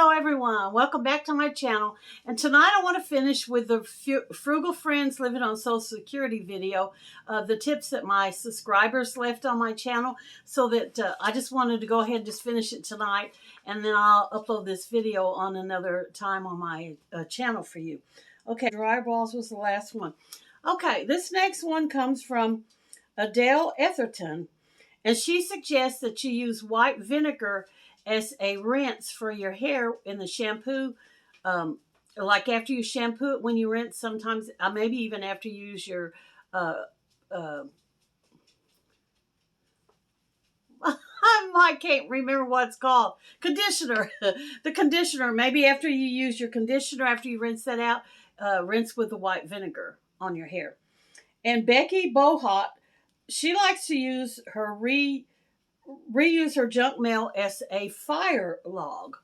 Hello everyone, welcome back to my channel. And tonight I want to finish with the Frugal Friends Living on Social Security video, the tips that my subscribers left on my channel. So that I just wanted to go ahead and just finish it tonight, and then I'll upload this video on another time on my channel for you. Okay, dry balls was the last one. Okay, this next one comes from Adele Etherton, and she suggests that you use white vinegar as a rinse for your hair in the shampoo. Like after you shampoo it, when you rinse, sometimes maybe even after you use your I can't remember what it's called, conditioner. The conditioner, maybe after you use your conditioner, after you rinse that out, rinse with the white vinegar on your hair. And Becky Bohot, she likes to use her reuse her junk mail as a fire log.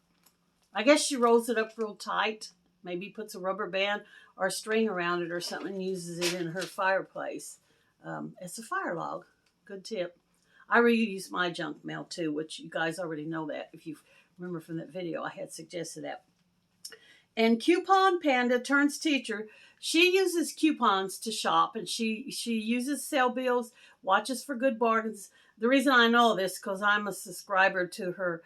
I guess she rolls it up real tight, maybe puts a rubber band or a string around it or something, and uses it in her fireplace as a fire log. Good tip. I reuse my junk mail too, which you guys already know that. If you remember from that video, I had suggested that. And Coupon Panda turns teacher, she uses coupons to shop, and she uses sale bills, watches for good bargains. The reason I know this because I'm a subscriber to her,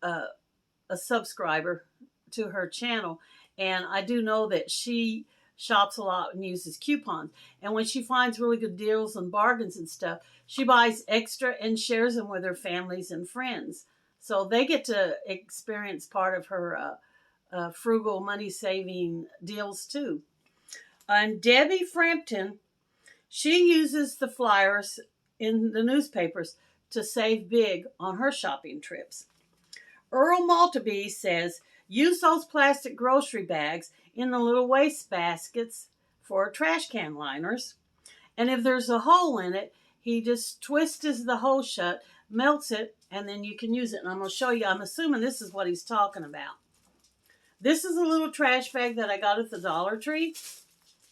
a subscriber to her channel, and I do know that she shops a lot and uses coupons. And when she finds really good deals and bargains and stuff, she buys extra and shares them with her families and friends, so they get to experience part of her frugal money saving deals too. And Debbie Frampton, she uses the flyers in the newspapers to save big on her shopping trips. Earl Maltby says, use those plastic grocery bags in the little waste baskets for trash can liners. And if there's a hole in it, he just twists the hole shut, melts it, and then you can use it. And I'm going to show you, I'm assuming this is what he's talking about. This is a little trash bag that I got at the Dollar Tree,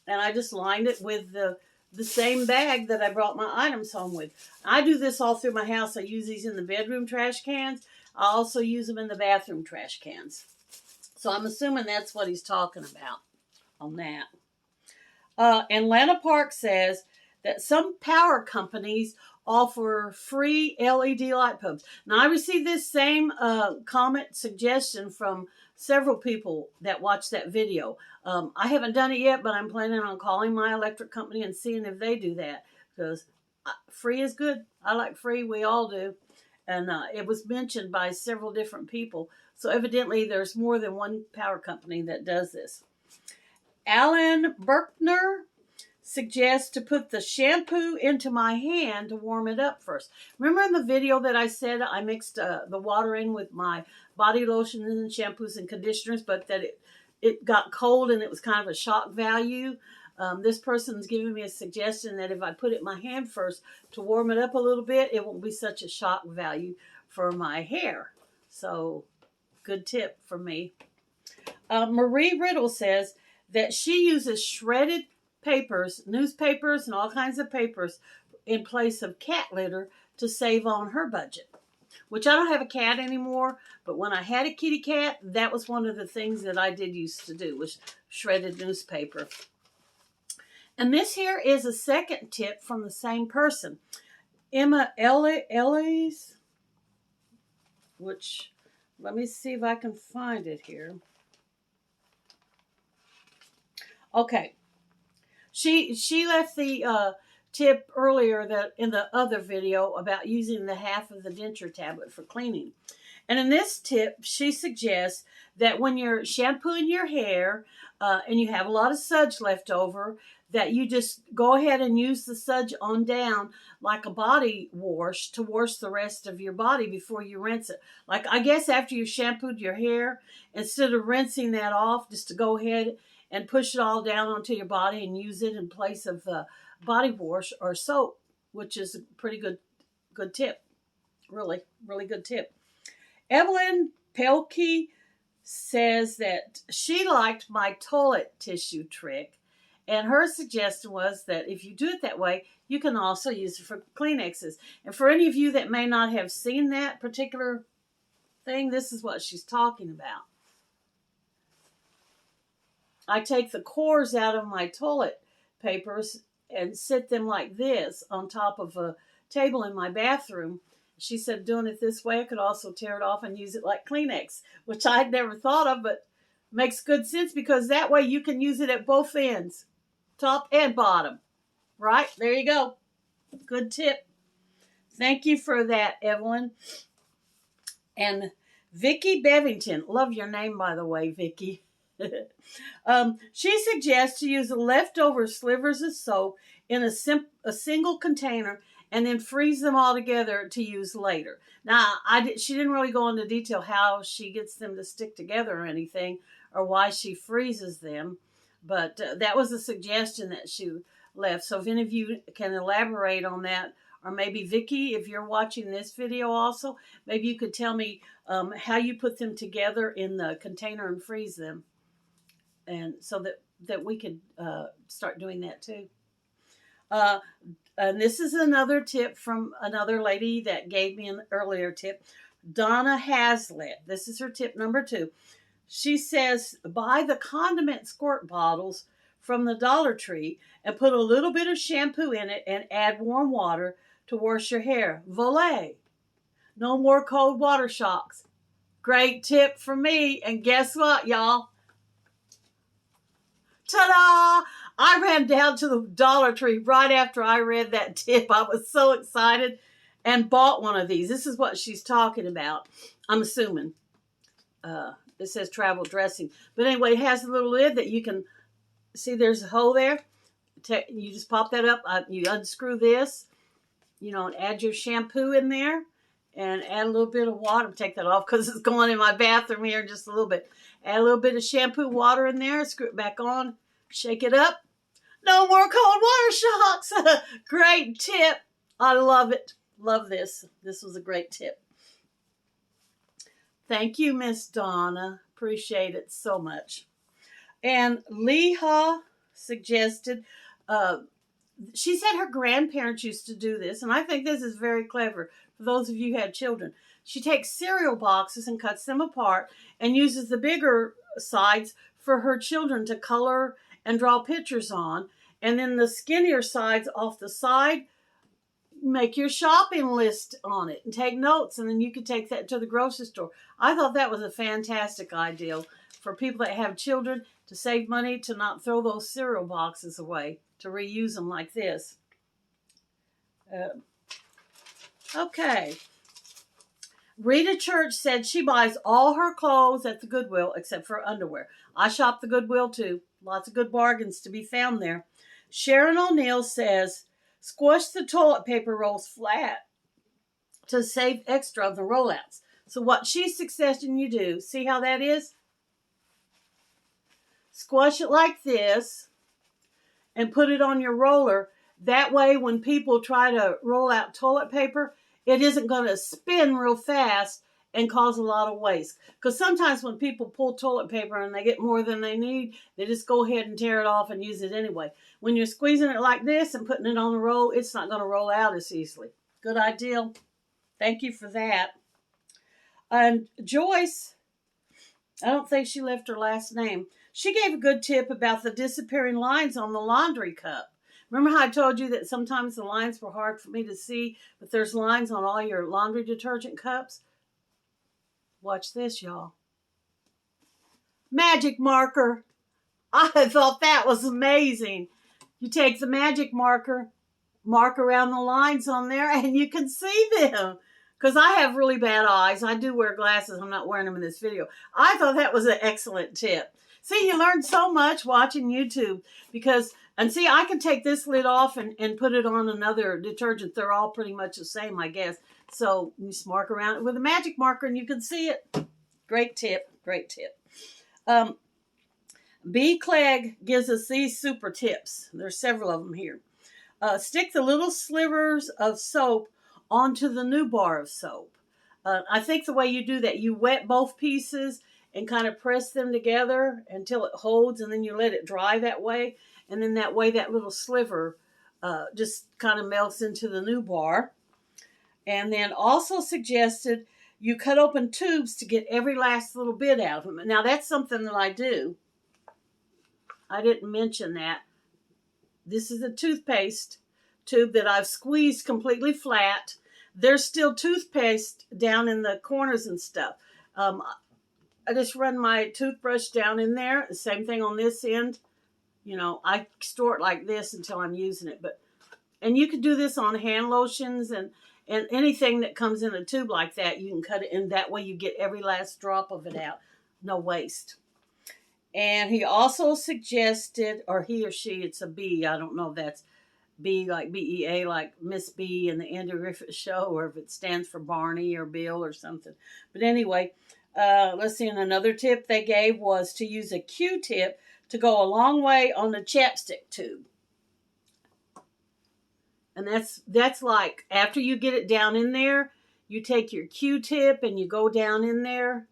and I just lined it with the same bag that I brought my items home with. I do this all through my house. I use these in the bedroom trash cans. I also use them in the bathroom trash cans. So I'm assuming that's what he's talking about on that. And Lana Park says that some power companies offer free LED light bulbs. Now, I received this same comment suggestion from several people that watched that video. I haven't done it yet, but I'm planning on calling my electric company and seeing if they do that, because free is good. I like free. We all do. And it was mentioned by several different people. So evidently there's more than one power company that does this. Alan Berkner suggests to put the shampoo into my hand to warm it up first. Remember in the video that I said I mixed the water in with my body lotions and shampoos and conditioners, but that it got cold and it was kind of a shock value? This person's giving me a suggestion that if I put it in my hand first to warm it up a little bit, it won't be such a shock value for my hair. So, good tip for me. Marie Riddle says that she uses shredded papers, newspapers, and all kinds of papers in place of cat litter to save on her budget. Which I don't have a cat anymore, but when I had a kitty cat, that was one of the things that I did used to do, was shredded newspaper. And this here is a second tip from the same person. Emma Ellis, which, let me see if I can find it here. Okay. She left the tip earlier that in the other video about using the half of the denture tablet for cleaning. And in this tip, she suggests that when you're shampooing your hair and you have a lot of sedge left over, that you just go ahead and use the sedge on down like a body wash to wash the rest of your body before you rinse it. Like, I guess after you shampooed your hair, instead of rinsing that off, just to go ahead and push it all down onto your body and use it in place of body wash or soap, which is a pretty good tip. Really, really good tip. Evelyn Pelkey says that she liked my toilet tissue trick, and her suggestion was that if you do it that way, you can also use it for Kleenexes. And for any of you that may not have seen that particular thing, this is what she's talking about. I take the cores out of my toilet papers and sit them like this on top of a table in my bathroom. She said doing it this way, I could also tear it off and use it like Kleenex, which I'd never thought of, but makes good sense because that way you can use it at both ends, top and bottom. Right? There you go. Good tip. Thank you for that, Evelyn. And Vicki Bevington, love your name, by the way, Vicki. She suggests to use the leftover slivers of soap in a single container and then freeze them all together to use later. Now, she didn't really go into detail how she gets them to stick together or anything, or why she freezes them, but that was a suggestion that she left. So if any of you can elaborate on that, or maybe Vicki, if you're watching this video also, maybe you could tell me how you put them together in the container and freeze them, and so that we could start doing that too. And this is another tip from another lady that gave me an earlier tip, Donna Hazlitt. This is her tip number 2. She says, buy the condiment squirt bottles from the Dollar Tree and put a little bit of shampoo in it and add warm water to wash your hair. Voila! No more cold water shocks. Great tip for me. And guess what, y'all? Ta-da! I ran down to the Dollar Tree right after I read that tip. I was so excited and bought one of these. This is what she's talking about, I'm assuming. It says travel dressing. But anyway, it has a little lid that you can see. There's a hole there. You just pop that up. You unscrew this, and add your shampoo in there and add a little bit of water. Take that off because it's going in my bathroom here in just a little bit. Add a little bit of shampoo water in there. Screw it back on. Shake it up. No more cold water shocks. Great tip. I love it. Love this. This was a great tip. Thank you, Miss Donna. Appreciate it so much. And Leha suggested, she said her grandparents used to do this, and I think this is very clever for those of you who have children. She takes cereal boxes and cuts them apart and uses the bigger sides for her children to color and draw pictures on, and then the skinnier sides off the side, make your shopping list on it and take notes, and then you could take that to the grocery store. I thought that was a fantastic idea for people that have children to save money, to not throw those cereal boxes away, to reuse them like this. Okay. Rita Church said she buys all her clothes at the Goodwill except for underwear. I shop the Goodwill too. Lots of good bargains to be found there. Sharon O'Neill says, squash the toilet paper rolls flat to save extra of the rollouts. So what she's suggesting you do, see how that is? Squash it like this and put it on your roller. That way when people try to roll out toilet paper, it isn't going to spin real fast and cause a lot of waste. Because sometimes when people pull toilet paper and they get more than they need, they just go ahead and tear it off and use it anyway. When you're squeezing it like this and putting it on the roll, it's not going to roll out as easily. Good idea. Thank you for that. And Joyce, I don't think she left her last name. She gave a good tip about the disappearing lines on the laundry cup. Remember how I told you that sometimes the lines were hard for me to see, but there's lines on all your laundry detergent cups? Watch this, y'all. Magic marker. I thought that was amazing. You take the magic marker, mark around the lines on there, and you can see them. Because I have really bad eyes. I do wear glasses. I'm not wearing them in this video. I thought that was an excellent tip. See, you learn so much watching YouTube. And see, I can take this lid off and put it on another detergent. They're all pretty much the same, I guess. So you just mark around it with a magic marker and you can see it. Great tip. Great tip. B. Clegg gives us these super tips. There's several of them here. Stick the little slivers of soap onto the new bar of soap. I think the way you do that, you wet both pieces and kind of press them together until it holds, and then you let it dry that way. And then that way that little sliver just kind of melts into the new bar. And then also suggested you cut open tubes to get every last little bit out of them. Now that's something that I do. I didn't mention that. This is a toothpaste tube that I've squeezed completely flat. There's still toothpaste down in the corners and stuff. I just run my toothbrush down in there. The same thing on this end. You know, I store it like this until I'm using it. And you could do this on hand lotions and anything that comes in a tube like that. You can cut it in that way. You get every last drop of it out. No waste. And he also suggested, or he or she, it's a B. I don't know if that's B like BEA, like Miss B in the Andy Griffith Show, or if it stands for Barney or Bill or something. But anyway, let's see. And another tip they gave was to use a Q-tip to go a long way on the chapstick tube. And that's like after you get it down in there, you take your Q-tip and you go down in there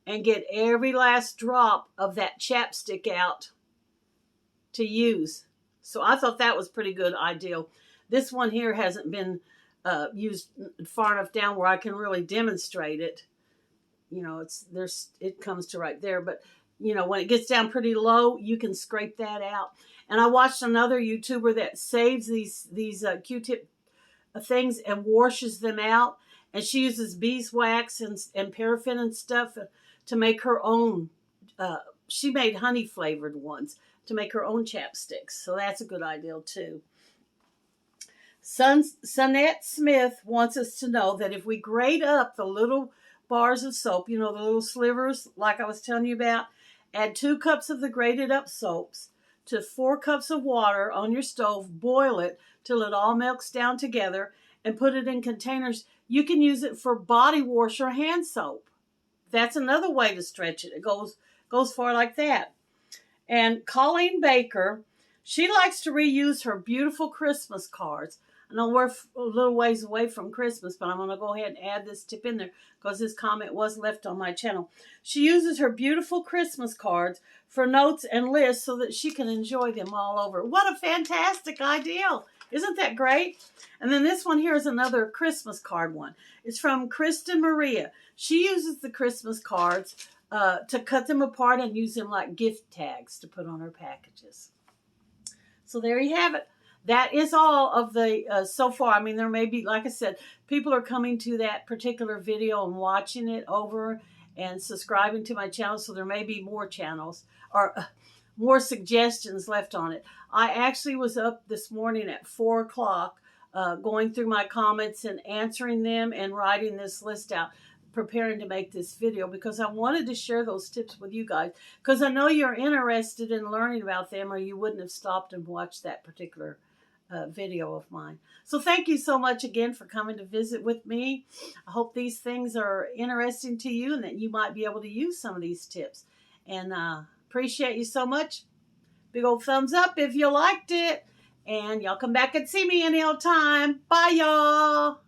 and get every last drop of that chapstick out to use. So I thought that was pretty good idea. This one here hasn't been used far enough down where I can really demonstrate it. You know, it comes to right there, but you know, when it gets down pretty low, you can scrape that out. And I watched another YouTuber that saves these Q-tip things and washes them out, and she uses beeswax and paraffin and stuff to make her own. She made honey flavored ones to make her own chapsticks. So that's a good idea too. Sonette Smith wants us to know that if we grate up the little bars of soap, you know, the little slivers like I was telling you about, add 2 cups of the grated up soaps to 4 cups of water on your stove, boil it till it all melts down together, and put it in containers. You can use it for body wash or hand soap. That's another way to stretch it. It goes far like that. And Colleen Baker, she likes to reuse her beautiful Christmas cards. I know we're a little ways away from Christmas, but I'm going to go ahead and add this tip in there because this comment was left on my channel. She uses her beautiful Christmas cards for notes and lists so that she can enjoy them all over. What a fantastic idea. Isn't that great? And then this one here is another Christmas card one. It's from Kristen Maria. She uses the Christmas cards to cut them apart and use them like gift tags to put on her packages. So there you have it. That is all of the, so far. I mean, there may be, like I said, people are coming to that particular video and watching it over and subscribing to my channel. So there may be more channels or more suggestions left on it. I actually was up this morning at 4 o'clock going through my comments and answering them and writing this list out, preparing to make this video because I wanted to share those tips with you guys because I know you're interested in learning about them or you wouldn't have stopped and watched that particular video of mine. So thank you so much again for coming to visit with me. I hope these things are interesting to you and that you might be able to use some of these tips. And appreciate you so much. Big old thumbs up if you liked it. And y'all come back and see me any old time. Bye, y'all.